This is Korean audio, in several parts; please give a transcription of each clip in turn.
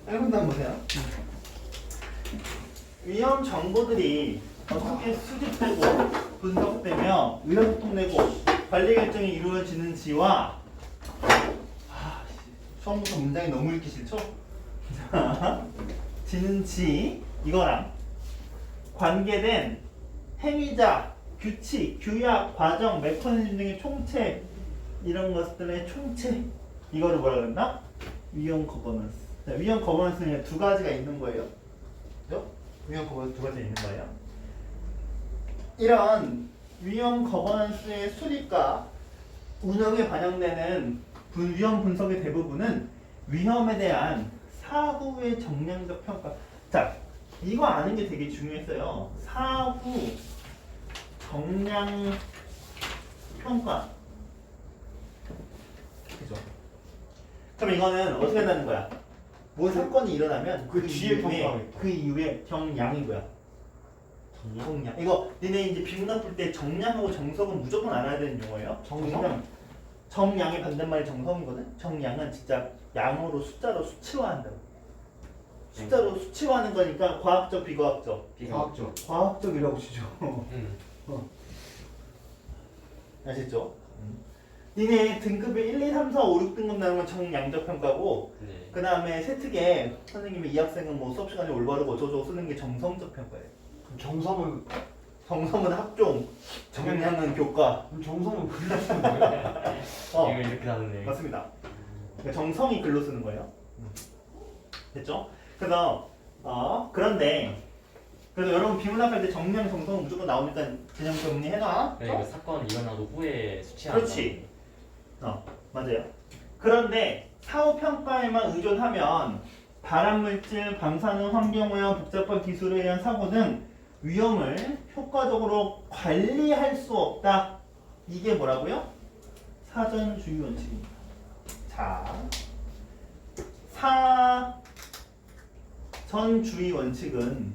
짧은 단 보세요. 위험 정보들이 어떻게 수집되고 분석되며 의사소통되고 관리 결정이 이루어지는지와 처음부터 문장이 너무 읽기 싫죠? 자, 지는지 이거랑 관계된 행위자, 규칙, 규약, 과정, 메커니즘 등의 총체 이런 것들의 총체 이거를 뭐라 그랬나? 위험 거버넌스. 자, 위험 거버넌스는 두 가지가 있는 거예요. 그죠? 위험 거버넌스 두 가지가 있는 거예요. 이런 위험 거버넌스의 수립과 운영에 반영되는 위험 분석의 대부분은 위험에 대한 사후의 정량적 평가. 자, 이거 아는 게 되게 중요했어요. 사후 정량 평가. 그죠? 그럼 이거는 어떻게 한다는 거야? 뭐 사건이 일어나면 그 뒤에 평가하겠다. 그 이후에 정량이고요. 정량. 이거 니네 이제 비문학 풀 때 정량하고 정석은 무조건 알아야 되는 용어예요. 정석? 정량의 반대말이 정성이거든. 정량은 진짜 양으로 숫자로 수치화한다고. 숫자로 수치화하는 거니까 과학적, 비과학적. 과학적. 과학적이라고 치죠. 아시죠? 니네 등급이 1, 2, 3, 4, 5, 6등급 나오는 건 정량적 평가고 네. 그 다음에 세특에 선생님이 이 학생은 뭐 수업 시간에 올바르고 어쩌고 쓰는 게 정성적 평가예요. 그럼 정성은 정성은 학종, 정량은 교과. 그럼 정성은 글로 쓰는 거예요? 이거 이렇게 나누네. 맞습니다. 그러니까 정성이 글로 쓰는 거예요. 됐죠? 그래서 그런데 그래서 여러분 비문학 할 때 정량, 정성은 무조건 나오니까 그냥 정리해놔. 네, 이거 사건 일어나도 후에 수치한다. 그렇지. 맞아요. 그런데 사후 평가에만 의존하면 발암물질, 방사능, 환경오염, 복잡한 기술에 의한 사고 등 위험을 효과적으로 관리할 수 없다. 이게 뭐라고요? 사전주의 원칙입니다. 자, 사전주의 원칙은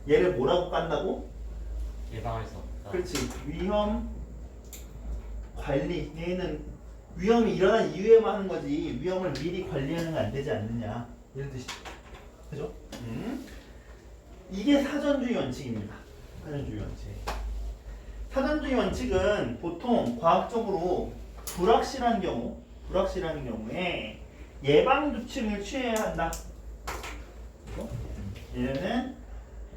얘를 뭐라고 깐다고? 예방할 수 없다. 그렇지. 위험 관리. 얘는 위험이 일어난 이후에만 하는 거지 위험을 미리 관리하는 건 안 되지 않느냐 이런 뜻이죠. 그죠? 이게 사전주의 원칙입니다. 사전주의 원칙. 사전주의 원칙은 보통 과학적으로 불확실한 경우에 예방 조치를 취해야 한다. 그죠? 얘는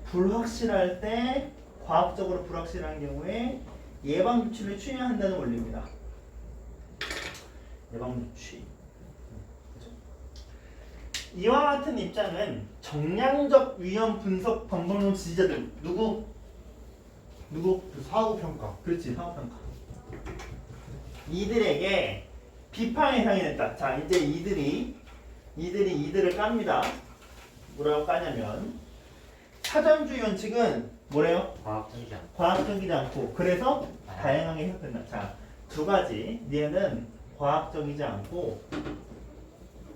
불확실할 때 과학적으로 불확실한 경우에 예방 조치를 취해야 한다는 원리입니다. 예방 조치. 그렇죠? 이와 같은 입장은 정량적 위험 분석 방법론 지지자들 누구? 그 사후 평가. 그렇지, 사후 평가. 이들에게 비판의 상이 됐다. 자, 이제 이들을 깝니다. 뭐라고 까냐면 사전주의 원칙은 뭐래요? 과학적이지 않다. 과학적이지 않고 그래서 다양하게 해석된다. 자, 두 가지. 얘는 과학적이지 않고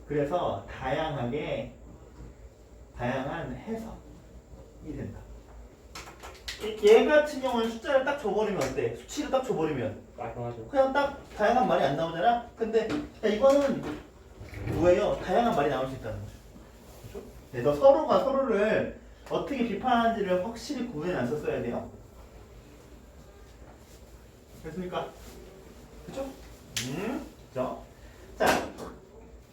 그래서 다양한 해석이 된다. 얘 같은 경우는 숫자를 딱 줘버리면 어때? 수치를 딱 줘버리면 깔끔하죠. 그냥 딱 다양한 말이 안 나오잖아? 근데 야, 이거는 뭐예요? 다양한 말이 나올 수 있다는 거죠. 그렇죠? 그래서 서로가 서로를 어떻게 비판하는지를 확실히 구분해서 써야 돼요. 됐습니까? 그죠? 그죠? 자,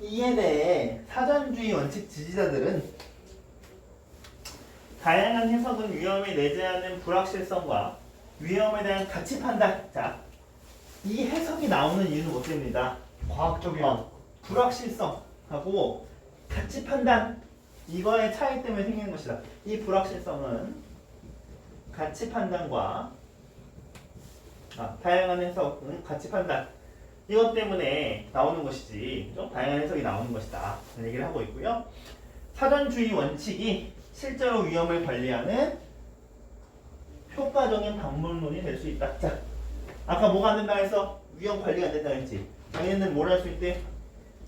이에 대해 사전주의 원칙 지지자들은 다양한 해석은 위험에 내재하는 불확실성과 위험에 대한 가치 판단. 자, 이 해석이 나오는 이유는 뭐 때문이다? 과학적인. 불확실성하고 가치 판단. 이거의 차이 때문에 생기는 것이다. 이 불확실성은 가치 판단과 다양한 해석은 가치 판단. 이것 때문에 나오는 것이지. 그죠? 다양한 해석이 나오는 것이다. 이런 얘기를 하고 있고요. 사전주의 원칙이 실제로 위험을 관리하는 효과적인 방법론이 될 수 있다. 자, 아까 뭐가 안 된다 해서 위험 관리가 안 된다 했지. 자기네는 뭘 할 수 있대?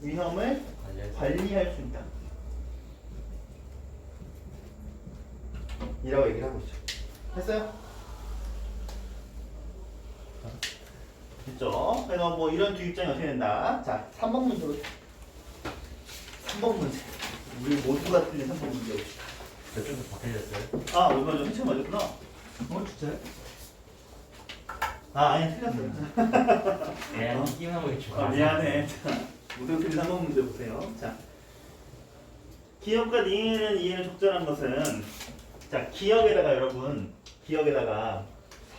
위험을 관리할 수 있다. 이라고 얘기를 하고 있죠. 했어요? 됐죠? 그래서 뭐 이런 두 입장이 어떻게 된다. 자, 3번 문제로 3번 문제. 우리 모두가 틀린 3번 문제 봅시다. 몇점도 바뀌어졌어요? 아, 얼마 전에 한참 맞았구나. 진짜요? 아, 아니 틀렸어요. 애한 끼만 있죠. 아, 미안해. 자, 모두 틀린 3번 문제 보세요. 자, 기억과 니은은 이해는 적절한 것은 자, 기억에다가 여러분, 기억에다가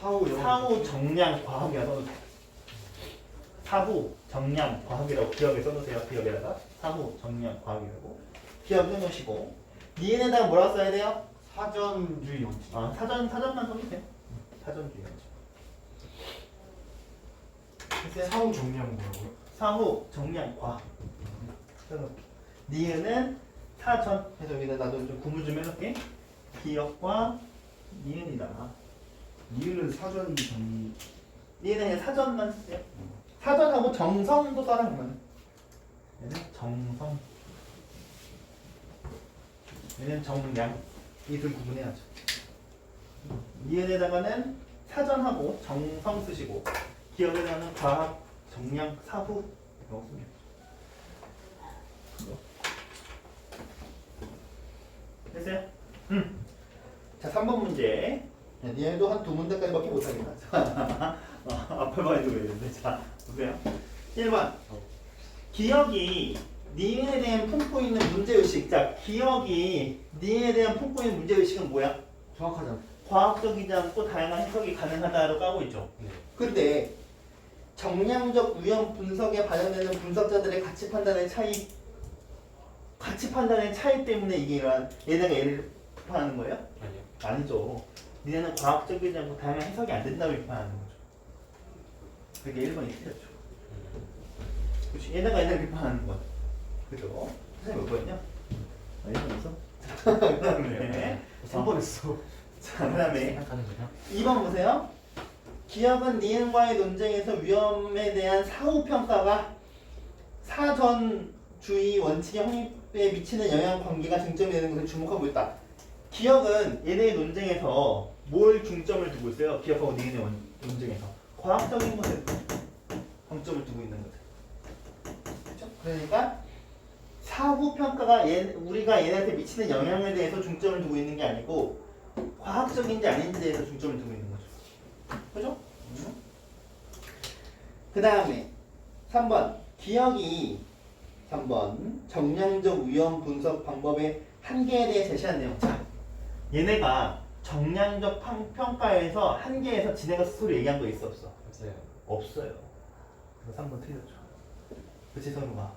사후 정량 과학이라 써놓으세요. 사후 정량 과학이라고 기억에 써놓으세요. 기억에다가 사후 정량 과학이라고 기억 써놓으시고 니은에다가 뭐라고 써야 돼요? 사전주의 원칙. 아, 사전만 써주세요. 사전주의 원칙. 됐어요? 사후 정리하면 뭐라고요? 사후 정량 과학. 니은은 사전. 그래서 여기다 나도 좀 구분 좀 해놓을게. 기억과 니은이다. 이유는 사전 정리. 니은은 그냥 사전만 쓰세요. 사전하고 정성도 써라 그러면. 얘는 정성. 얘는 정량. 이 둘 구분해야죠. 니은에다가는 사전하고 정성 쓰시고 기억에다가는 과학, 정량, 사후 이거 쓰면 됐어요? 자, 3번 문제. 니네도 한 두 문제까지밖에 못하겠다. 앞에만 해도 되는데. 자, 보세요. 1번. 기억이 니은에 대한 품고 있는 문제의식. 자, 기억이 니은에 대한 품고 있는 문제의식은 뭐야? 정확하잖아. 과학적이지 않고 다양한 해석이 가능하다로 까고 있죠. 네. 근데 정량적 위험 분석에 반영되는 분석자들의 가치 판단의 차이 때문에 이게 이러한 얘네가 얘를 비판하는 거예요? 아니요. 아니죠. 니네는 과학적이지 않고 다양한 해석이 안 된다고 비판하는 거죠. 그게 1번이 틀렸죠. 그렇지. 얘네가 비판하는 거야. 그죠? 선생님 몇 번이냐? 1번 있어? 그 다음에 3번 했어. 자, 그 다음에 생각하는 거죠? 2번 보세요. 기억은 니은과의 논쟁에서 위험에 대한 사후평가가 사전주의 원칙의 확립에 미치는 영향 관계가 중점이 되는 것을 주목하고 있다. 기억은 얘네의 논쟁에서 뭘 중점을 두고 있어요? 기억하고 니은의 논쟁에서 과학적인 것에 방점을 두고 있는 거죠. 그렇죠? 그러니까 사후평가가 우리가 얘네한테 미치는 영향에 대해서 중점을 두고 있는 게 아니고 과학적인지 아닌지에 대해서 중점을 두고 있는 거죠. 그죠? 그 다음에 3번 기억이 3번 정량적 위험 분석 방법의 한계에 대해 제시한 내용. 자, 얘네가 정량적 평가에서 한계에서 지네가 스스로 얘기한 거 있어 없어? 없어요. 없어요. 그래서 3번 틀렸죠. 그치 선우가?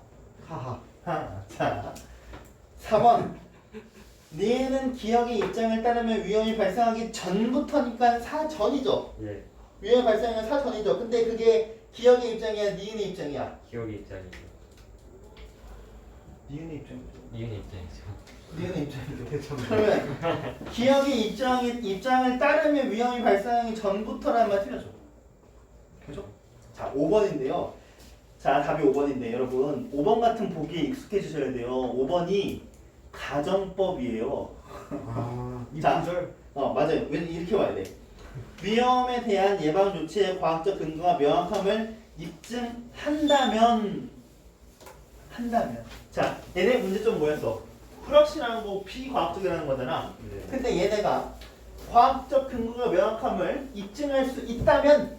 하하. 자 4번 니은은 기억의 입장을 따르면 위험이 발생하기 전부터니까 사전이죠. 예. 위험이 발생하면 사전이죠. 근데 그게 기억의 입장이야, 니은의 입장이야? 기억의 입장이죠. 니은의 입장이죠. 이은의 입장이죠. 니은의 입장이죠. 그러면 기억의 입장을 따르면 위험이 발생하기 전부터라는 말 틀려줘. 그죠? 자, 5번인데요. 자, 답이 5번인데 여러분 5번 같은 보기에 익숙해지셔야 돼요. 5번이 가정법이에요. 이 자, 구절. 맞아요. 왜 이렇게 와야 돼? 위험에 대한 예방 조치의 과학적 근거가 명확함을 입증한다면 자, 얘네 문제점 뭐였어? 불확실한 거 비과학적이라는 거잖아. 네. 근데 얘네가 과학적 근거가 명확함을 입증할 수 있다면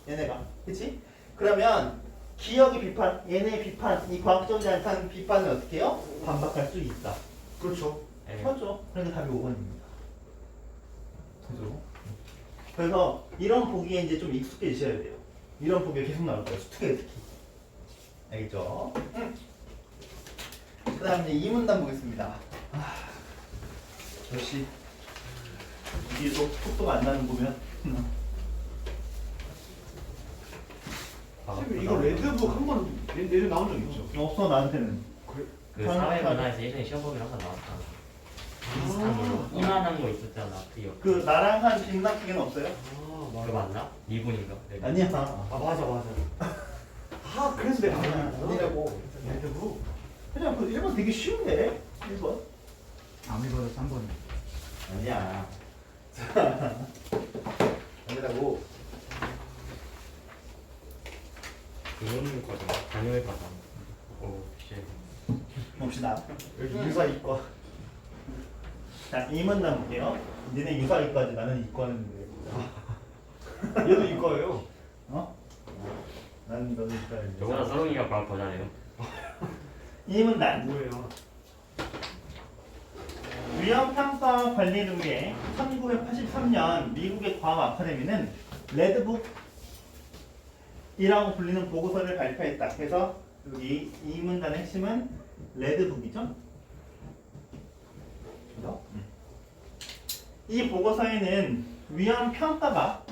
얘네가 그치? 그러면 기억의 비판, 얘네의 비판, 이 과학적이지 않다는 비판을 어떻게 해요? 반박할 수 있다. 그렇죠. 예. 맞죠? 그러니까 답이 5번입니다. 그죠? 그래서 이런 보기에 이제 좀 익숙해지셔야 돼요. 이런 보기가 계속 나올 거예요. 수특에 특히. 알겠죠? 그 다음 이제 2문단 보겠습니다. 역시 이게 또 속도가 안 나는 보면 선생님 이거 레드북 한번 내려 나온 적 있죠? 없어 나한테는. 그 사회문화에서 예전에 시험 보면 항상 나왔잖아. 비슷한 걸로 이만한 거 있었잖아. 그 나랑 한 빅마킹은 없어요? 그거 맞나? 2분인가? 아니야. 아 맞아. 아 그래서 내가 아니라고. 레드북. 그냥 그 1번 되게 쉬운데 1번. 아무리 봐도 3번. 아니야. 아니라고. 부모님 과정, 자녀의 과정. 오, 씨. 봅시다. 여기 유사 이과. 자, 2문단 볼게요. 니네 유사이과지, 나는 이과인데. 얘도 이과예요. 어? 난 너도 이과인데. 저보다 서롱이가 바로 더 잘해요. 2문단. 뭐예요? 위험평가 관리를 위해 1983년 미국의 과학 아카데미는 레드북이라고 불리는 보고서를 발표했다. 그래서 여기 이 문단의 핵심은 레드북이죠. 그죠? 이 보고서에는 위험평가가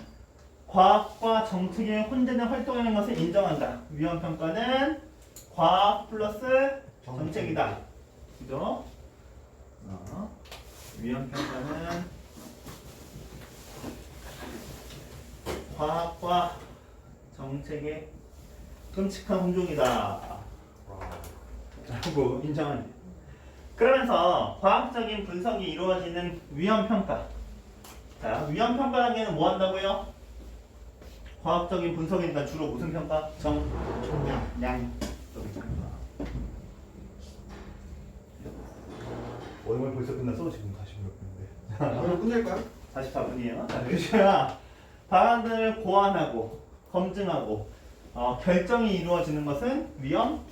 과학과 정책의 혼재된 활동이라는 것을 인정한다. 위험평가는 과학 플러스 정책이다. 그죠? 위험평가는 과학과 정책의 끔찍한 혼종이다 라고 인정합니다. 그러면서 과학적인 분석이 이루어지는 위험평가. 자, 위험평가 단계는 뭐 한다고요? 과학적인 분석이니까 주로 무슨 평가? 양적인 평가. 오늘 벌써 끝났어? 지금 46분인데. 오늘 끝낼까요? 44분이에요. 자, 교수야, 발언들을 고안하고 검증하고 결정이 이루어지는 것은 위험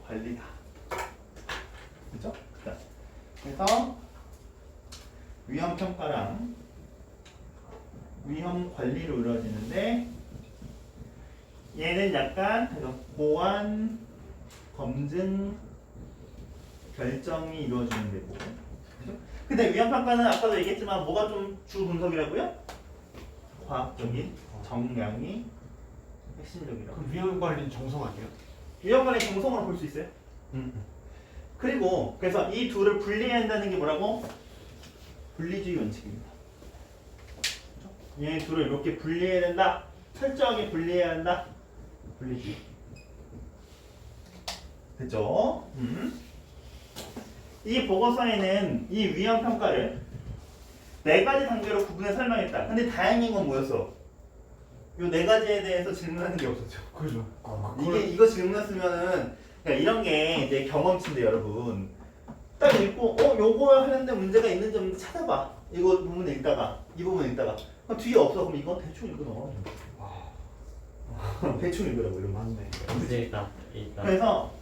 관리다. 그렇죠? 그래서 위험 평가랑 위험 관리로 이루어지는데 얘는 약간 고안, 검증, 결정이 이루어지는 데고. 그죠? 근데 위험 평가는 아까도 얘기했지만 뭐가 좀 주 분석이라고요? 과학적인 정량이 핵심적이라고. 그럼 위험 관리는 정성 아니에요? 위험 관리 정성으로 볼 수 있어요. 그리고 그래서 이 둘을 분리해야 한다는 게 뭐라고? 분리주의 원칙입니다. 그죠? 얘 둘을 이렇게 분리해야 된다. 철저하게 분리해야 한다. 분리주의. 됐죠? 이 보고서에는 이 위험 평가를 4가지 단계로 구분해 설명했다. 근데 다행인 건 뭐였어? 요 4가지에 대해서 질문하는 게 없었죠. 그죠. 이거 질문했으면은 그러니까 이런 게 이제 경험치인데 여러분 딱 읽고 요거 하는데 문제가 있는지 없는지 찾아봐. 이거 부분 읽다가 이 부분 읽다가 그럼 뒤에 없어. 그럼 이거 대충 읽어 넣어. 대충 읽으라고 이러면. 맞네. 문제 있다. 그래서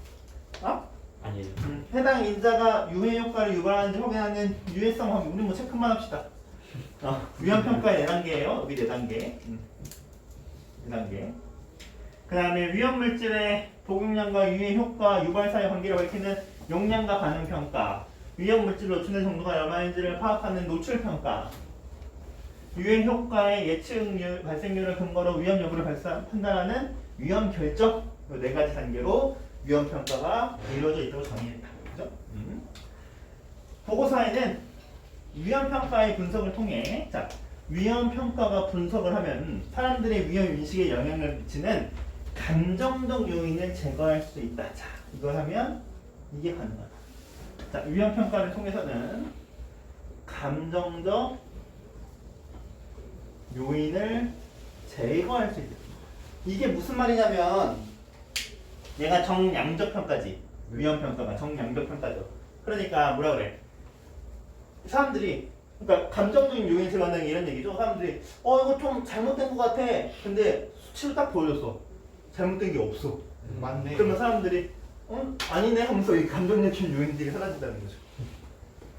아니에요. 해당 인자가 유해 효과를 유발하는지 확인하는 유해성 확인. 우리 뭐 체크만 합시다. 위험 평가의 4단계예요. 여기 4단계. 4단계. 그 다음에 위험 물질의 복용량과 유해 효과, 유발 사이의 관계를 밝히는 용량과 반응 평가. 위험 물질 노출의 정도가 얼마인지를 파악하는 노출 평가. 유해 효과의 예측 발생률을 근거로 위험 여부를 판단하는 위험 결정. 이 4가지 단계로 위험 평가가 이루어져 있다고 정의했다. 그죠? 보고서에는 위험 평가의 분석을 통해 위험 평가가 분석을 하면 사람들의 위험 인식에 영향을 미치는 감정적 요인을 제거할 수 있다. 자, 이걸 하면 이게 가능하다. 자, 위험 평가를 통해서는 감정적 요인을 제거할 수 있다. 이게 무슨 말이냐면 얘가 정량적 평가지. 위험 평가가 정량적 평가죠. 그러니까 뭐라 그래? 사람들이 그러니까 감정적인 요인 제거한다는 게 이런 얘기죠. 사람들이 이거 좀 잘못된 것 같아. 근데 수치로 딱 보여줬어. 잘못된 게 없어. 맞네. 그러면 사람들이 아니네 하면서 이 감정적인 요인들이 사라진다는 거죠.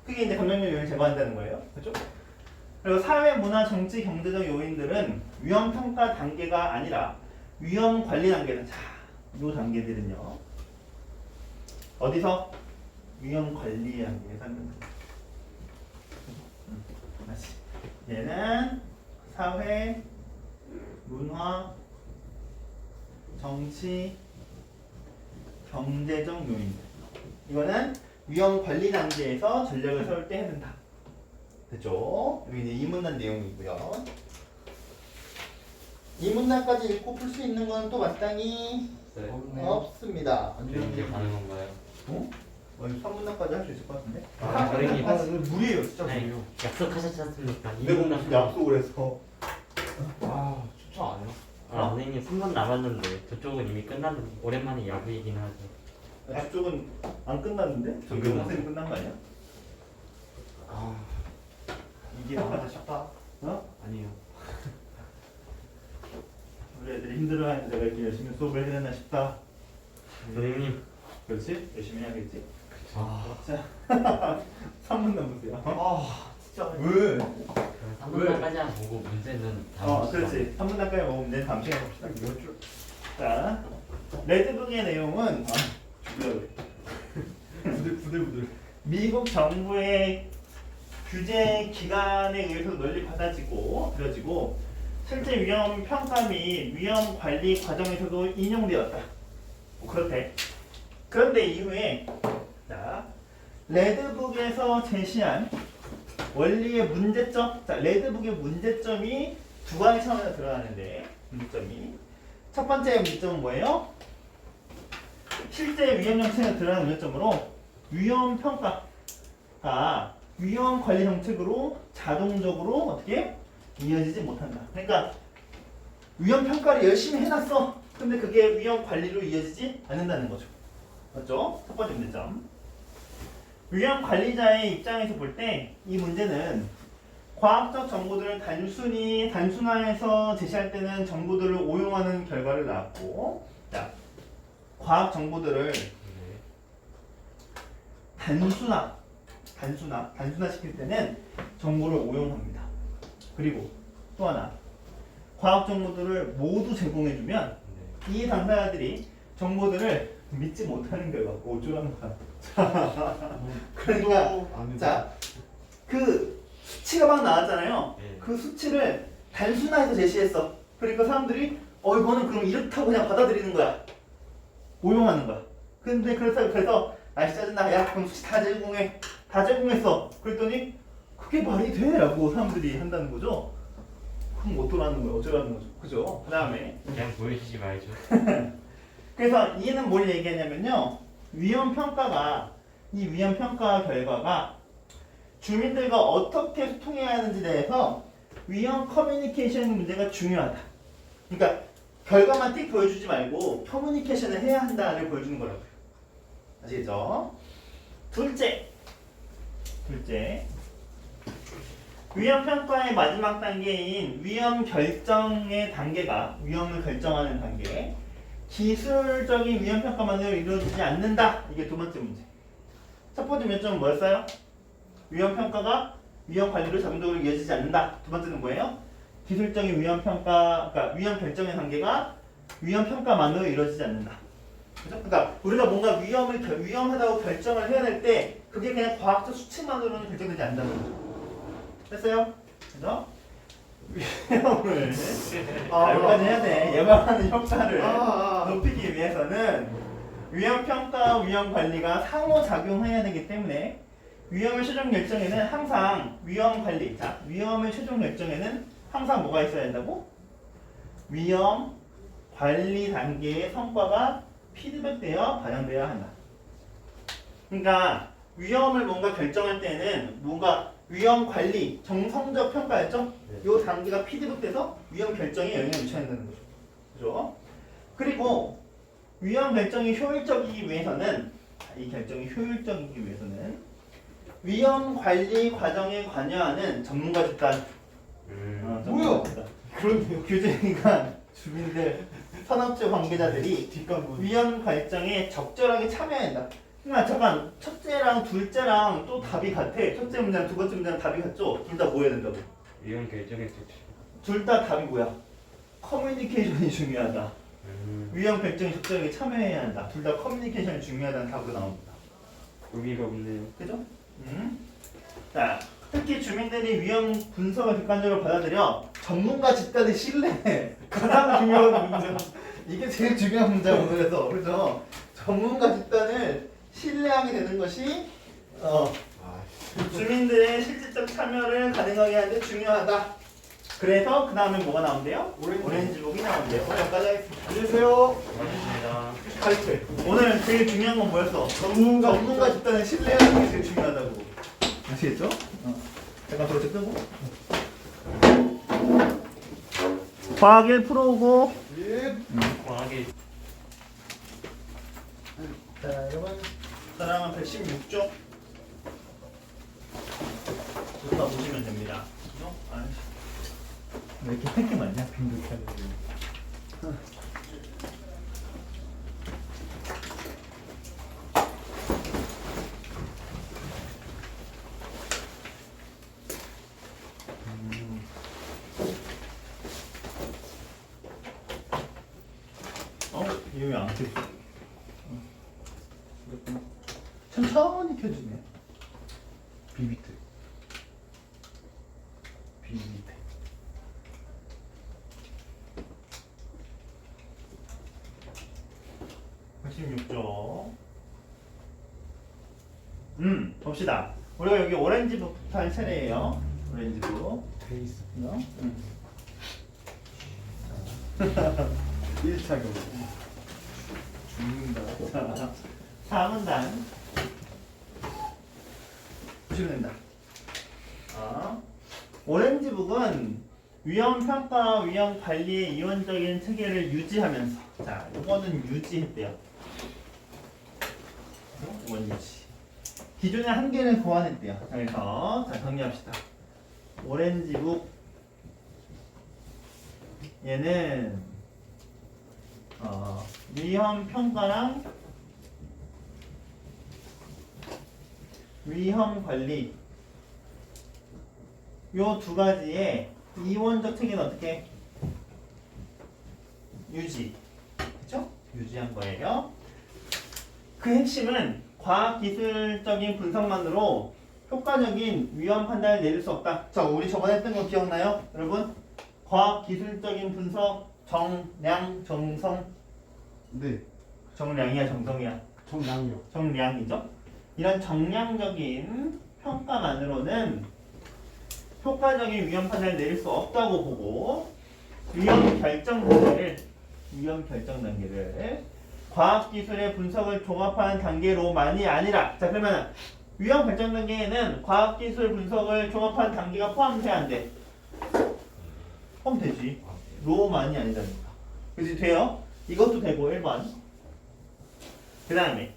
그게 이제 감정적 요인을 제거한다는 거예요. 그렇죠? 그리고 사회, 문화, 정치, 경제적 요인들은 위험 평가 단계가 아니라 위험 관리 단계다. 자, 이 단계들은요. 어디서? 위험 관리 단계에 사는 다시. 얘는 사회, 문화, 정치, 경제적 요인들. 이거는 위험 관리 단계에서 전략을 세울 때 해야 된다. 됐죠? 여기 이제 이 문단 내용이고요. 이 문단까지 읽고 풀 수 있는 건 또 마땅히 없습니다. 이제 가는 건가요? 아니 3문단까지 할 수 있을 것 같은데? 저희 무리예요, 진짜 아니, 무리예요. 약속하셨지 않습니까? 내가 무슨 약속을 해서 추천 안 해요? 아, 선생님 3분 남았는데 저쪽은 이미 끝났는데 오랜만에 야구이긴 하죠. 앞쪽은 안 끝났는데? 저기 영상이 끝난 거 아니야? 아, 이게 나보다 쉽다. 어? 아니에요. 우리 애들이 힘들어하는 내가 이렇게 열심히 수업을 해야 되나 싶다. 선생님. 그렇지? 열심히 해야겠지? 아, 자 3분 남으세요. 아 진짜. 왜? 그럼 3분까지만 보고 문제는 다음 시간에. 그렇지. 3분 가까이 먹으면 돼. 다음 시간에 봅시다. 자, 레드북의 내용은 부들부들. 미국 정부의 규제 기관에 의해서 널리 받아지고 그려지고 실제 위험 평가 및 위험 관리 과정에서도 인용되었다. 뭐 그렇대. 그런데 이후에 자, 레드북에서 제시한 원리의 문제점. 자, 레드북의 문제점이 두 가지 차원에서 드러나는데 문제점이 첫 번째 문제점은 뭐예요? 실제 위험 정책에 드러나는 문제점으로 위험 평가가 위험 관리 정책으로 자동적으로 어떻게 이어지지 못한다. 그러니까 위험 평가를 열심히 해놨어. 근데 그게 위험 관리로 이어지지 않는다는 거죠. 맞죠? 첫 번째 문제점. 위험 관리자의 입장에서 볼 때 이 문제는 과학적 정보들을 단순화해서 제시할 때는 정보들을 오용하는 결과를 낳았고, 자, 과학 정보들을 네. 단순화시킬 때는 정보를 오용합니다. 그리고 또 하나, 과학 정보들을 모두 제공해주면 네. 이 당사자들이 정보들을 믿지 못하는 결과가 어쩌라는 거야. 그러니까 자, 그 수치가 막 나왔잖아요. 네. 그 수치를 단순화해서 제시했어. 그러니까 사람들이 이거는 그럼 이렇다고 그냥 받아들이는 거야. 오용하는 거야. 근데 그래서 날씨 짜증나. 야, 그럼 수치 다 제공해. 다 제공했어. 그랬더니 그게 말이 돼? 라고 사람들이 한다는 거죠. 그럼 어쩌라는 거야? 어쩌라는 거죠. 그죠? 그 다음에 그냥 보여주지 말죠. 그래서 이는 뭘 얘기하냐면요. 위험평가 결과가 주민들과 어떻게 소통해야 하는지에 대해서 위험 커뮤니케이션 문제가 중요하다. 그러니까 결과만 띡 보여주지 말고 커뮤니케이션을 해야 한다를 보여주는 거라고요. 아시겠죠? 둘째. 위험평가의 마지막 단계인 위험 결정의 단계가 위험을 결정하는 단계. 기술적인 위험평가만으로 이루어지지 않는다. 이게 두 번째 문제. 첫 번째 문제점은 뭐였어요? 위험평가가 위험관리로 자동적으로 이어지지 않는다. 두 번째는 뭐예요? 기술적인 위험평가, 그러니까 위험 결정의 단계가 위험평가만으로 이루어지지 않는다. 그죠? 그러니까 우리가 뭔가 위험하다고 결정을 해야 될 때 그게 그냥 과학적 수치만으로는 결정되지 않는다는 거죠. 됐어요? 그죠? 위험을 여기까지 해야 돼. 예방하는 효과를 높이기 위해서는 위험평가와 위험관리가 상호작용해야 되기 때문에 위험을 최종 결정에는 항상 위험관리, 자, 위험을 최종 결정에는 항상 뭐가 있어야 된다고? 위험관리 단계의 성과가 피드백되어 반영되어야 한다. 그러니까 위험을 뭔가 결정할 때는 뭔가 위험관리, 정성적 평가였죠? 이 단계가 피드백돼서 위험 결정에 영향을 미쳐야 한다는 거죠. 그죠? 그리고 위험 결정이 효율적이기 위해서는 이 결정이 효율적이기 위해서는 위험 관리 과정에 관여하는 전문가 집단 뭐야? 그런데요. 규제기관, 주민들, 산업체 관계자들이 뒷감은. 위험 결정에 적절하게 참여해야 한다. 그러니까 잠깐 첫째랑 둘째랑 또 답이 같아. 첫째 문제랑 두 번째 문제랑 답이 같죠? 둘 다 뭐 해야 된다고? 위험 결정의 조치. 둘 다 답이 뭐야? 커뮤니케이션이 중요하다. 위험 결정에 적절하게 참여해야 한다. 둘 다 커뮤니케이션이 중요하다는 답으로 나옵니다. 의미가 없네요. 그죠? 자, 특히 주민들이 위험 분석을 객관적으로 받아들여 전문가 집단의 신뢰 가장 중요한 문제. 이게 제일 중요한 문제야 오늘에서. 그죠? 전문가 집단을 신뢰하게 되는 것이 주민들의 실질적 참여를 가능하게 하는 데 중요하다. 그래서 그 다음에 뭐가 나온대요? 오렌지북이 나온대요. 여기까지 하겠습니다. 안녕히 계세요. 고맙습니다. 가르쳐. 오늘 제일 중요한 건 뭐였어? 전문가 집단을 신뢰하는 게 제일 중요하다고. 아시겠죠? 잠깐 저거 끄고. 과학 1 프로고 이게 자, 여러분 사랑은 116쪽 부터 보시면 됩니다. 왜 이렇게 할게 많냐? 빈도차를. 이거 왜안 켜져? 천천히 켜주네. 비비트. 비비트. 봅시다. 우리가 여기 오렌지북부터 할 차례예요. 오렌지북. 베이스. 응. 1차 경우. 죽는다. 자, 4문단 보시면 된다. 오렌지북은 위험평가, 위험관리의 이원적인 체계를 유지하면서, 자, 이거는 유지했대요. 이건 유지. 기존의 한계를 보완했대요. 자, 그래서 자, 정리합시다. 오렌지북 얘는 위험평가랑 위험관리 요 두 가지의 이원적 체계는 어떻게? 유지. 그쵸? 유지한 거예요. 그 핵심은 과학기술적인 분석만으로 효과적인 위험 판단을 내릴 수 없다. 자, 우리 저번에 했던 거 기억나요? 여러분? 과학기술적인 분석, 정량, 정성. 네. 정량이야, 정성이야? 정량이요. 정량이죠. 이런 정량적인 평가만으로는 효과적인 위험 판단을 내릴 수 없다고 보고 위험 결정 단계를 과학기술의 분석을 종합하는 단계로만이 아니라, 자, 그러면 위험 결정 단계에는 과학기술 분석을 종합하는 단계가 포함돼야 안 돼? 포함되지. 로만이 아니다니까. 그치? 돼요? 이것도 되고 1번. 그 다음에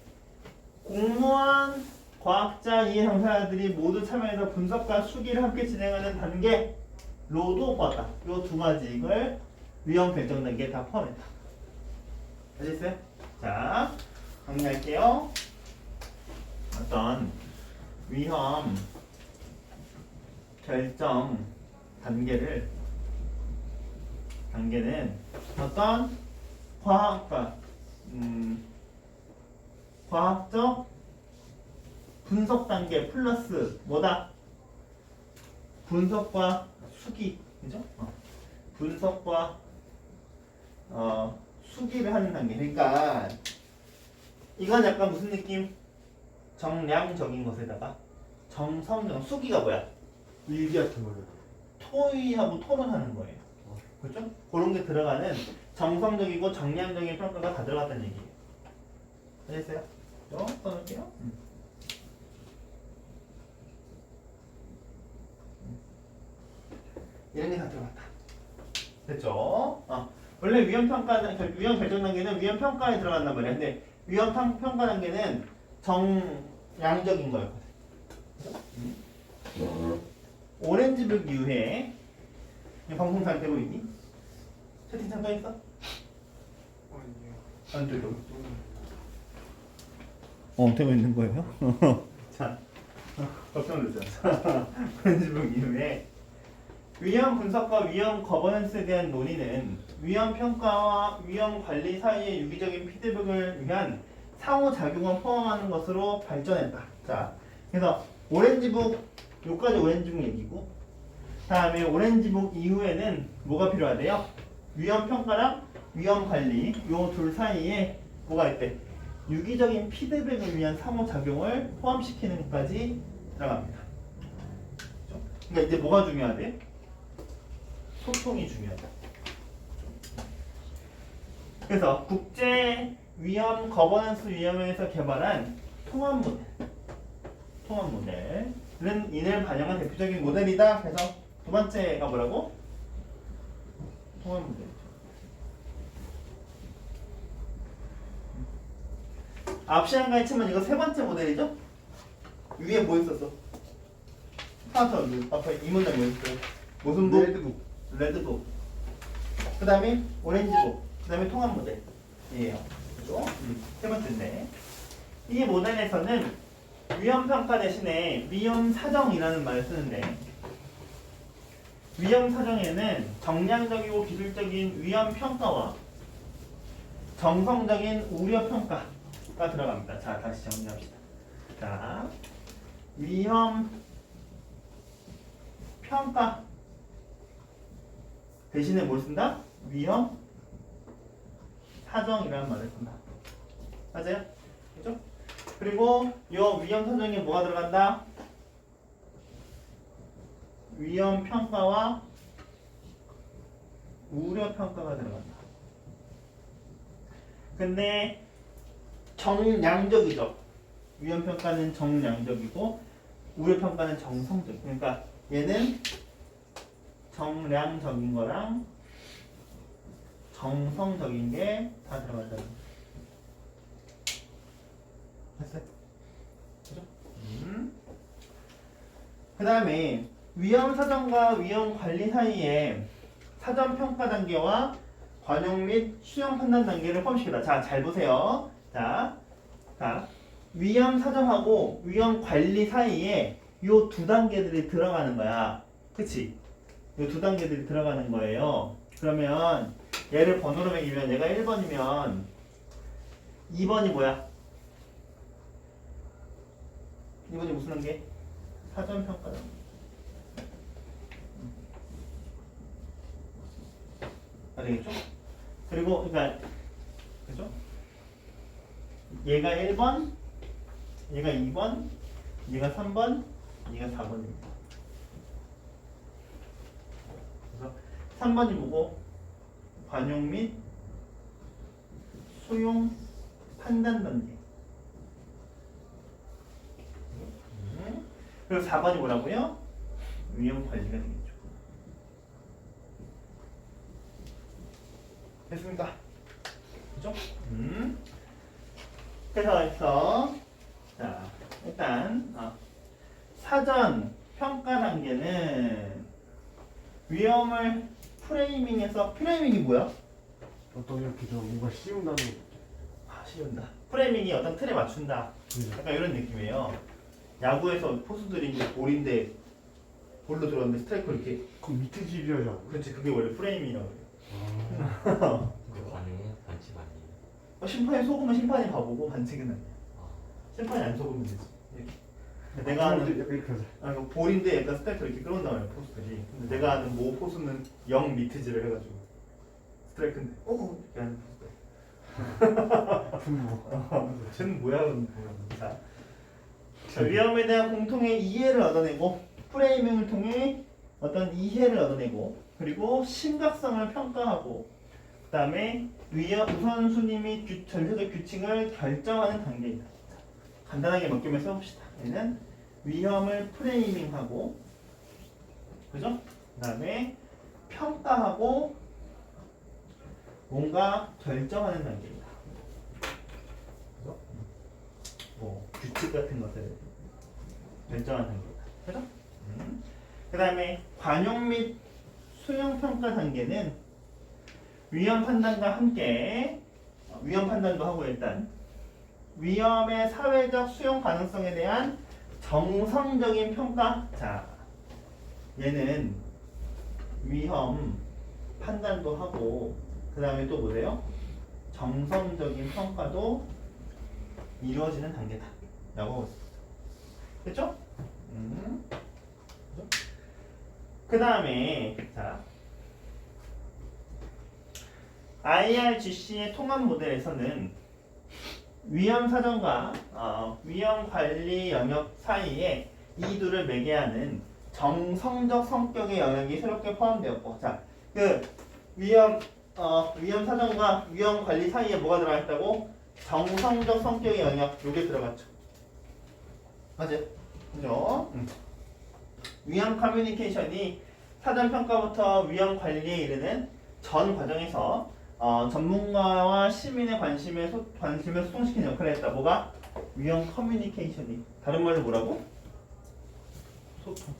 공무원, 과학자, 이해 당사자들이 모두 참여해서 분석과 수기를 함께 진행하는 단계로도 보았다. 이 두 가지 이걸 위험 결정 단계에 다 포함했다. 아셨어요? 자, 정리할게요. 어떤 위험 결정 단계는 어떤 과학적 분석 단계 플러스 뭐다? 분석과 수기, 그죠? 분석과 수기를 하는 단계. 그러니까 이건 약간 무슨 느낌? 정량적인 것에다가 정성적. 수기가 뭐야? 일기 같은 거요. 토의하고 토론하는 거예요. 그렇죠? 그런 게 들어가는 정성적이고 정량적인 평가가 다 들어갔다는 얘기예요. 아셨어요? 써놓을게요. 이런 게 다 들어갔다. 됐죠? 원래 위험 결정 단계는 위험 평가에 들어간단 말이야. 근데 위험 평가 단계는 정량적인 거였거든. 오렌지북 이후에 방송 잘 되고 있니? 채팅창 떠 있어? 아니요. 안 되고. 되고 있는 거예요? 자, 걱정 놀랐잖아. 오렌지북 이후에 위험 분석과 위험 거버넌스에 대한 논의는 위험 평가와 위험 관리 사이의 유기적인 피드백을 위한 상호작용을 포함하는 것으로 발전했다. 자, 그래서 오렌지북 요까지 오렌지북 얘기고, 다음에 오렌지북 이후에는 뭐가 필요하대요? 위험 평가랑 위험 관리 요 둘 사이에 뭐가 있대? 유기적인 피드백을 위한 상호작용을 포함시키는 것까지 들어갑니다. 그러니까 이제 뭐가 중요하대? 소통이 중요하다. 그래서 국제 위험 거버넌스 위원회에서 개발한 통합 모델은 이를 반영한 대표적인 모델이다. 그래서 두 번째가 뭐라고? 통합 모델이죠. 앞 시간과 했지만 이거 세 번째 모델이죠? 위에 뭐 있었어? 하나 더 앞에 이 문장 뭐 있었어요? 무슨 북? 레드북. 레드북. 그 다음에 오렌지북. 그 다음에 통합 모델이에요. 그죠? 세 번째인데 이 모델에서는 위험평가 대신에 위험사정이라는 말을 쓰는데 위험사정에는 정량적이고 기술적인 위험평가와 정성적인 우려평가가 들어갑니다. 자, 다시 정리합시다. 자, 위험평가 대신에 뭘 쓴다? 위험사정이라는 말을 쓴다. 맞아요? 그죠? 그리고 이 위험사정에 뭐가 들어간다? 위험평가와 우려평가가 들어간다. 근데 정량적이죠. 위험평가는 정량적이고 우려평가는 정성적. 그러니까 얘는 정량적인 거랑 정성적인 게 다 들어간다는 거죠. 됐어요? 그죠? 그 다음에 위험사정과 위험관리 사이에 사전평가 단계와 관용 및 수용 판단 단계를 포함시키다. 자, 잘 보세요. 자, 위험사정하고 위험관리 사이에 요 두 단계들이 들어가는 거야. 그치? 요 두 단계들이 들어가는 거예요. 그러면 얘를 번호로 매기면 얘가 1번이면 2번이 뭐야? 2번이 무슨 단계? 사전평가 단계. 알겠죠? 그리고 그러니까 그죠? 얘가 1번, 얘가 2번, 얘가 3번, 얘가 4번입니다. 그래서 3번이 뭐고? 관용 및 수용 판단 단계. 그리고 4번이 뭐라고요? 위험 관리가 되겠죠. 됐습니까? 그죠? 그래서 자 일단 사전 평가 단계는 위험을 프레이밍해서 프레이밍이 뭐야? 어떤 이렇게 좀 뭔가 씌운다는 거. 씌운다. 프레이밍이 어떤 틀에 맞춘다. 그죠? 약간 이런 느낌이에요. 야구에서 포수들이 이제 볼인데 볼로 들어왔는데 스트라이크 이렇게 그 밑에 집이라잖아. 그렇지 그게 원래 프레이밍이라고 해요. 그거 가능해요? 반칙 아니에요? 심판이 속으면 심판이 봐보고 반칙은 아니야. 심판이 안 속으면 되지. 이렇게. 내가 아는 약간 이렇게 하자. 볼인데 약간 스트라이크 이렇게 끌어온단 말이야 포수들이. 근데 내가 아는 모 포수는 0 미트질을 해가지고 스트라이크인데 이렇게 하는 포수들. 분모. 쟤는 뭐야? 자, 위험에 대한 공통의 이해를 얻어내고 프레이밍을 통해 어떤 이해를 얻어내고 그리고 심각성을 평가하고 그 다음에 우선순위 및 전체적 규칙을 결정하는 단계이다. 간단하게 몇 개만 써봅시다. 얘는 위험을 프레이밍하고 그죠? 그 다음에 평가하고 뭔가 결정하는 단계이다. 그죠? 뭐 규칙 같은 것을 결정하는 단계이다. 그죠? 그 다음에 관용 및 수용 평가 단계는 위험 판단과 함께 위험 판단도 하고 일단 위험의 사회적 수용 가능성에 대한 정성적인 평가. 자, 얘는 위험 판단도 하고 그 다음에 또 뭐래요? 정성적인 평가도 이루어지는 단계다 라고 하고 있습니다. 됐죠? 그 다음에 자 IRGC의 통합 모델에서는 위험 사정과 위험 관리 영역 사이에 이 둘을 매개하는 정성적 성격의 영역이 새롭게 포함되었고, 자, 그 위험 사정과 위험 관리 사이에 뭐가 들어가 있다고? 정성적 성격의 영역, 요게 들어갔죠. 맞아요? 그죠? 위험 커뮤니케이션이 사전 평가부터 위험 관리에 이르는 전 과정에서 전문가와 시민의 관심을 소통시키는 역할을 했다. 뭐가? 위험 커뮤니케이션이. 다른 말로 뭐라고? 소통.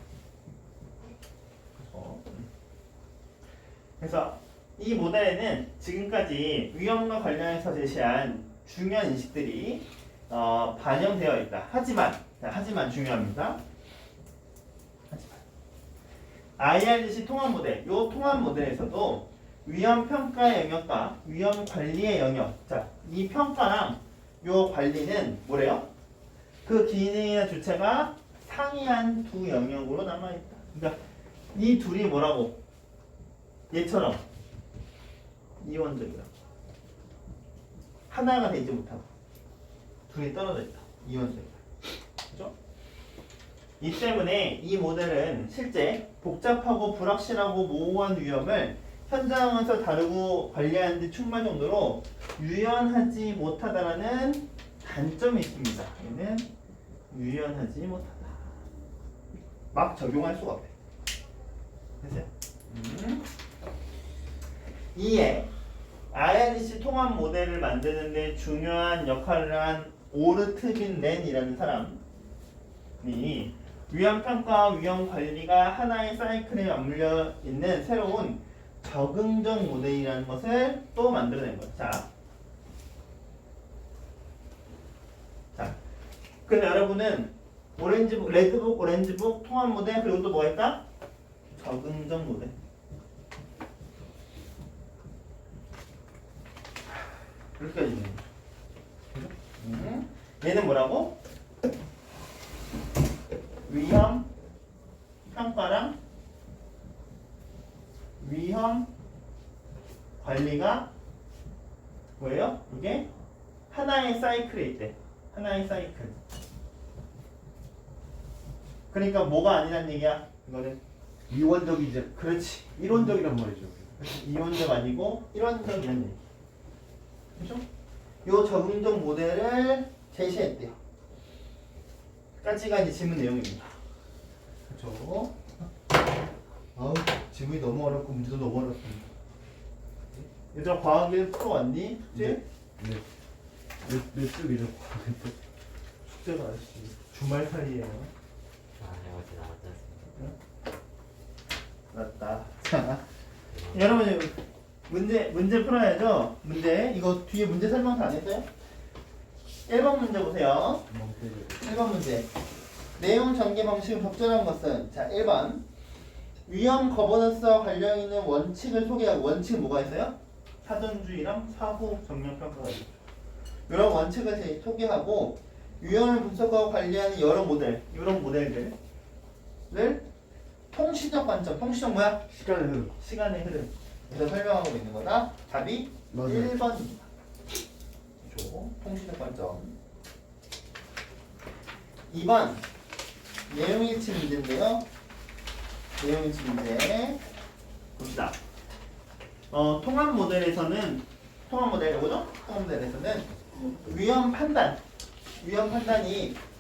그래서 이 모델에는 지금까지 위험과 관련해서 제시한 중요한 인식들이 반영되어 있다. 하지만 중요합니다. IRDC 통합 모델, 이 통합 모델에서도 위험 평가의 영역과 위험 관리의 영역, 자, 이 평가랑 이 관리는 뭐래요? 그 기능이나 주체가 상이한 두 영역으로 남아있다. 그러니까 이 둘이 뭐라고? 얘처럼 이원적이라고. 하나가 되지 못하고 둘이 떨어져 있다. 이원적이다. 그죠? 이 때문에 이 모델은 실제 복잡하고 불확실하고 모호한 위험을 현장에서 다루고 관리하는 데 충분할 정도로 유연하지 못하다라는 단점이 있습니다. 얘는 유연하지 못하다. 막 적용할 수가 없대. 됐어요? 이에 IRDC 통합 모델을 만드는 데 중요한 역할을 한 오르트빈 렌이라는 사람이 위험 평가와 위험 관리가 하나의 사이클에 맞물려 있는 새로운 적응적 모델이라는 것을 또 만들어낸 거예요. 자, 그래서 여러분은 오렌지북, 레드북, 오렌지북, 통합 모델, 그리고 또 뭐가 있다? 적응적 모델. 이렇게 해주는 거죠. 얘는 뭐라고? 위험 평가랑 위험 관리가 뭐예요? 이게 하나의 사이클에 있대. 하나의 사이클. 그러니까 뭐가 아니란 얘기야? 이거는 이원적이지. 그렇지. 이론적이란 말이죠. 이원적 아니고 일원적이란 얘기. 그죠? 요 적응적 모델을 제시했대요. 까지가 이제 질문 내용입니다. 그죠? 아우, 질문이 너무 어렵고 문제도 너무 어렵습니다. 얘들아, 과학 1 풀어왔니? 숙제? 네. 몇 줄이죠? 숙제가 아저씨 주말 사이에요. 내가 어제 나왔지 않습니까? 맞다. 자, 여러분 문제 풀어야죠. 문제 이거 뒤에 문제 설명 다 안 했어요? 1번 문제 보세요. 1번 문제. 내용 전개 방식을 적절한 것은 자 1번 위험 거버넌스와 관련 있는 원칙을 소개하고 원칙은 뭐가 있어요? 사전주의랑 사후 정량 평가가 있죠. 이런 원칙을 소개하고 위험을 분석하고 관리하는 여러 모델, 이런 모델들을 통시적 관점, 통시적 뭐야? 시간의 흐름. 시간의 흐름. 그래서 설명하고 있는 거다. 답이 맞아요. 1번입니다. 통시적 관점. 2번 내용일치 문제인데요. 내용일치 문제 봅시다. 통합 모델에서는 통합 모델에서는 위험 판단이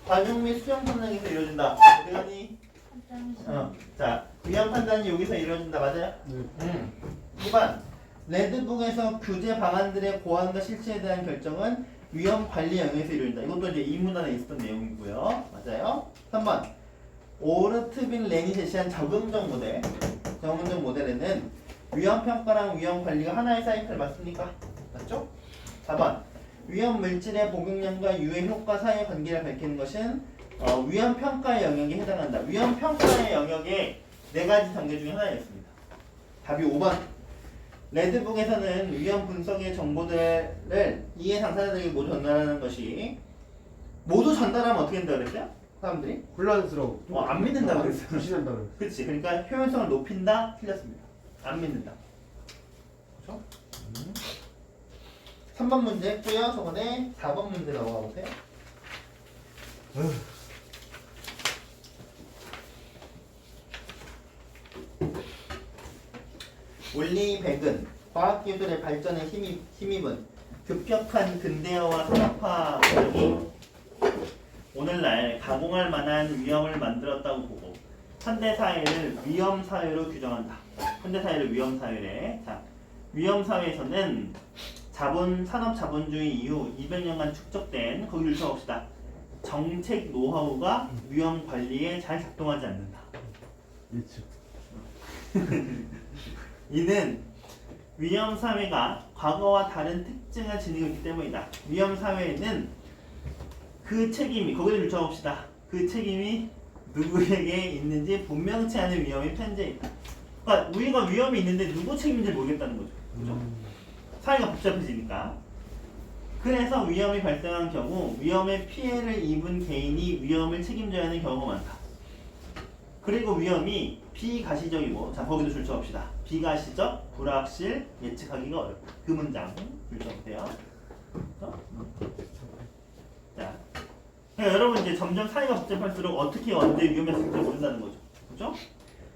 관용 및 수용 판단에서 이루어진다. 어디가니? 자, 위험 판단이 여기서 이루어진다. 맞아요? 네. 2번 레드북에서 규제 방안들의 고안과 실체에 대한 결정은 위험 관리 영역에서 이루어진다. 이것도 이제 이 문단에 있었던 내용이고요. 맞아요? 3번 오르트빈 렌이 제시한 적응적 모델에는 위험 평가랑 위험 관리가 하나의 사이클 맞습니까? 맞죠? 4번 위험 물질의 복용량과 유해 효과 사이의 관계를 밝히는 것은 위험 평가의 영역에 해당한다. 위험 평가의 영역에 4가지 단계 중에 하나였습니다. 답이 5번. 레드북에서는 위험 분석의 정보들을 이해 당사자들에게 모두 전달하는 것이 모두 전달하면 어떻게 된다고 그랬어요? 사람들이? 혼란스러워. 안 믿는다고 그랬어요. 불신한다고 그랬어요. 그렇지. 그러니까 효율성을 높인다? 틀렸습니다. 안 믿는다. 그렇죠? 3번 문제 했고요. 저번에 4번 문제 넘어가 보세요. 올리백은 과학기술의 발전에 힘입은 급격한 근대화와 산업화 과정이 오늘날 가공할 만한 위험을 만들었다고 보고 현대 사회를 위험 사회로 규정한다. 현대 사회를 위험 사회래. 자, 위험 사회에서는 산업 자본주의 이후 200년간 축적된 거기를 쳐봅시다. 정책 노하우가 위험 관리에 잘 작동하지 않는다. 예측. 이는 위험 사회가 과거와 다른 특징을 지니고 있기 때문이다. 위험 사회에는 그 책임이 거기를 줄쳐봅시다. 그 책임이 누구에게 있는지 분명치 않은 위험이 편재해 있다. 그러니까 우리가 위험이 있는데 누구 책임인지 모르겠다는 거죠. 그죠? 사회가 복잡해지니까. 그래서 위험이 발생한 경우 위험의 피해를 입은 개인이 위험을 책임져야 하는 경우가 많다. 그리고 위험이 비가시적이고, 자 거기도 줄쳐봅시다. 비가시적, 불확실, 예측하기가 어렵다. 그 문장 줄쳐보세요. 자, 그러니까 여러분 이제 점점 사회가 복잡할수록 어떻게 언제 위험이 생길지 모른다는 거죠. 그죠?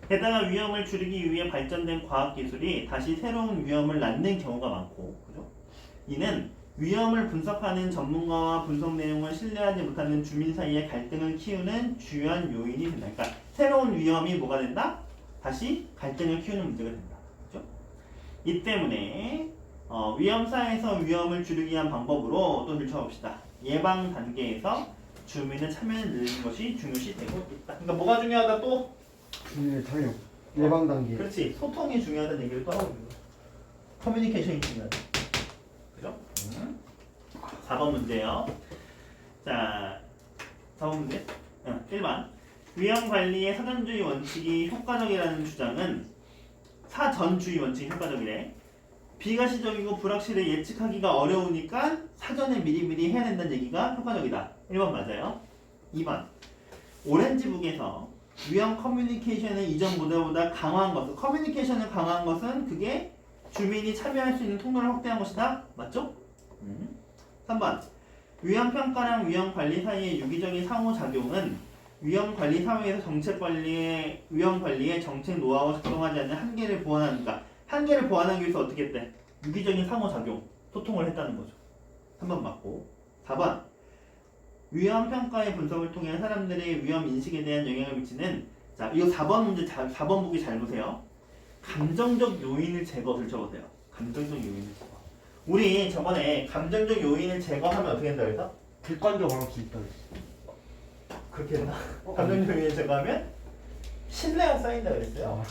게다가 위험을 줄이기 위해 발전된 과학기술이 다시 새로운 위험을 낳는 경우가 많고, 그죠? 이는 위험을 분석하는 전문가와 분석 내용을 신뢰하지 못하는 주민 사이의 갈등을 키우는 주요한 요인이 된다. 그러니까 새로운 위험이 뭐가 된다? 다시 갈등을 키우는 문제가 된다. 그죠? 이 때문에 위험사에서 위험을 줄이기 위한 방법으로 또 들춰봅시다. 예방 단계에서 주민의 참여를 늘리는 것이 중요시 되고 있다. 그러니까 뭐가 중요하다 또? 주민의 참여. 예방 단계. 그렇지. 소통이 중요하다는 얘기를 또 하고 있는 거야. 커뮤니케이션이 중요하다. 그죠? 4번 문제요. 자, 4번 문제. 1번. 위험 관리의 사전주의 원칙이 효과적이라는 주장은 사전주의 원칙이 효과적이래. 비가시적이고 불확실해 예측하기가 어려우니까 사전에 미리미리 해야 된다는 얘기가 효과적이다. 1번 맞아요. 2번. 오렌지북에서 위험 커뮤니케이션의 이전 모델보다 강화한 것은, 커뮤니케이션을 강화한 것은 그게 주민이 참여할 수 있는 통로를 확대한 것이다. 맞죠? 3번. 위험 평가랑 위험 관리 사이의 유기적인 상호작용은 위험 관리 사회에서 위험 관리의 정책 노하우가 작동하지 않는 한계를 보완하니까, 한계를 보완하기 위해서 어떻게 했대? 유기적인 상호작용, 소통을 했다는 거죠. 3번 맞고. 4번. 위험 평가의 분석을 통해 사람들의 위험 인식에 대한 영향을 미치는, 자, 이거 4번 문제 4번 보기 잘 보세요. 감정적 요인을 제거를 적어보세요. 감정적 요인을 제거. 우리 저번에 감정적 요인을 제거하면 어떻게 된다 그래서? 객관적으로 할 수 있다. 그렇게 했나? 감정적 요인을 제거하면 신뢰가 쌓인다 그랬어요.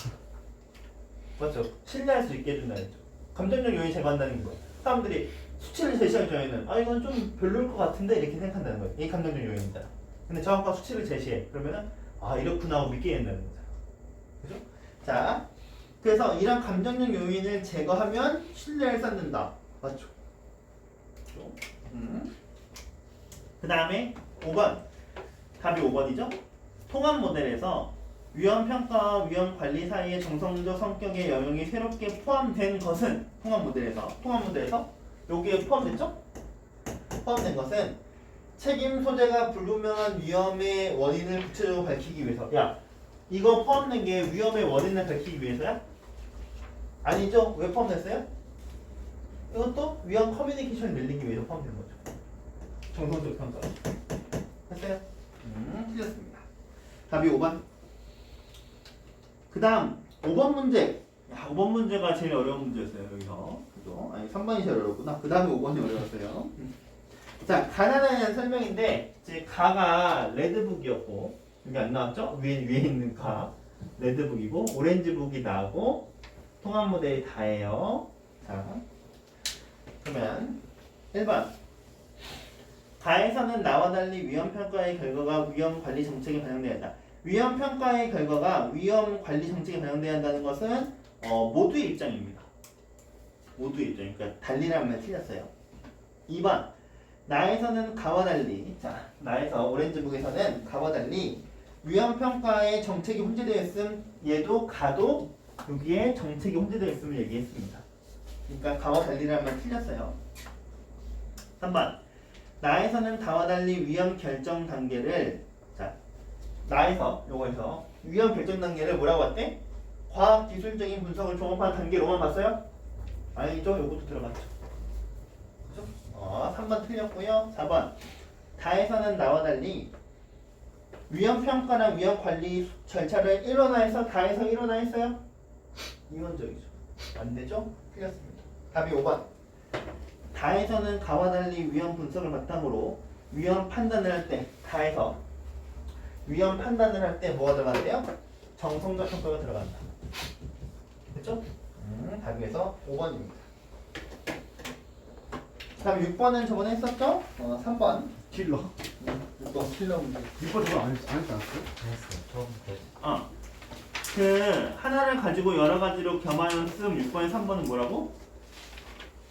맞죠? 신뢰할 수 있게 해준다 그랬죠. 감정적 요인 제거한다는 게 뭐야? 사람들이 수치를 제시하기 전에는 이건 좀 별로일 것 같은데 이렇게 생각한다는 거예요. 이게 감정적 요인이다. 근데 정확한 수치를 제시해. 그러면은 이렇구나 하고 믿게 된다는 거죠. 그죠? 자, 그래서 이런 감정적 요인을 제거하면 신뢰를 쌓는다. 맞죠? 그 다음에 5번. 답이 5번이죠? 통합 모델에서 위험 평가와 위험 관리 사이의 정성적 성격의 영역이 새롭게 포함된 것은, 통합 모델에서 여기에 포함됐죠? 포함된 것은 책임 소재가 불분명한 위험의 원인을 구체적으로 밝히기 위해서. 야, 이거 포함된 게 위험의 원인을 밝히기 위해서야? 아니죠? 왜 포함됐어요? 이것도 위험 커뮤니케이션을 늘리기 위해서 포함된 거죠. 정성적 평가. 됐어요? 틀렸습니다. 답이 5번. 그 다음 5번 문제. 5번 문제가 제일 어려운 문제였어요. 여기서. 그죠? 아니 3번이 제일 어렵구나. 그 다음에 5번이 어려웠어요. 자, 가나다에 대한 설명인데, 이제 가가 레드북이었고, 여기 안 나왔죠? 위에 있는 가 레드북이고, 오렌지북이 나고, 통합 모델이 다예요. 자, 그러면 1번. 가에서는 나와 달리 위험 평가의 결과가 위험 관리 정책에 반영돼야 한다. 위험 평가의 결과가 위험 관리 정책에 반영돼야 한다는 것은 모두의 입장입니다. 모두의 입장. 그러니까 달리라는 말 틀렸어요. 2번. 나에서는 가와 달리, 자, 나에서 오렌지북에서는 가와 달리 위험 평가의 정책이 혼재되어 있음, 얘도 가도 여기에 정책이 혼재되어 있음을 얘기했습니다. 그러니까 가와 달리라는 말 틀렸어요. 3번. 나에서는 다와 달리 위험 결정 단계를, 자, 나에서 요거에서 위험 결정 단계를 뭐라고 했대? 과학 기술적인 분석을 종합한 단계로만 봤어요? 아니죠? 요것도 들어갔죠. 그죠? 3번 틀렸고요. 4번. 다에서는 나와 달리 위험 평가나 위험 관리 절차를 일원화해서 다에서 일원화했어요? 이원적이죠. 안 되죠? 틀렸습니다. 답이 5번. 다에서는 가와 달리 위험 분석을 바탕으로 위험 판단을 할 때, 다에서 위험 판단을 할 때 뭐가 들어간대요? 정성적 평가가 들어간다. 됐죠? 답에서 5번입니다. 다음 6번은 저번에 했었죠? 3번. 킬러. 6번 킬러 문제. 6번 저거 안 했지 않았어요? 했어. 처음부터. 그 하나를 가지고 여러 가지로 겸하여 쓰음 6번에 3번은 뭐라고?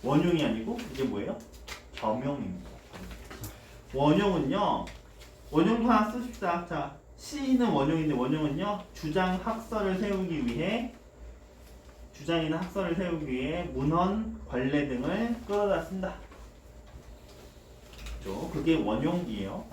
원흉이 아니고 이게 뭐예요? 겸용입니다. 원흉은요. 원흉 하나 쓰십시다. 자, C는 원흉인데 원흉은요. 주장 학설을 세우기 위해 주장이나 학설을 세우기 위해 문헌, 관례 등을 끌어다 쓴다. 그게 원흉이에요.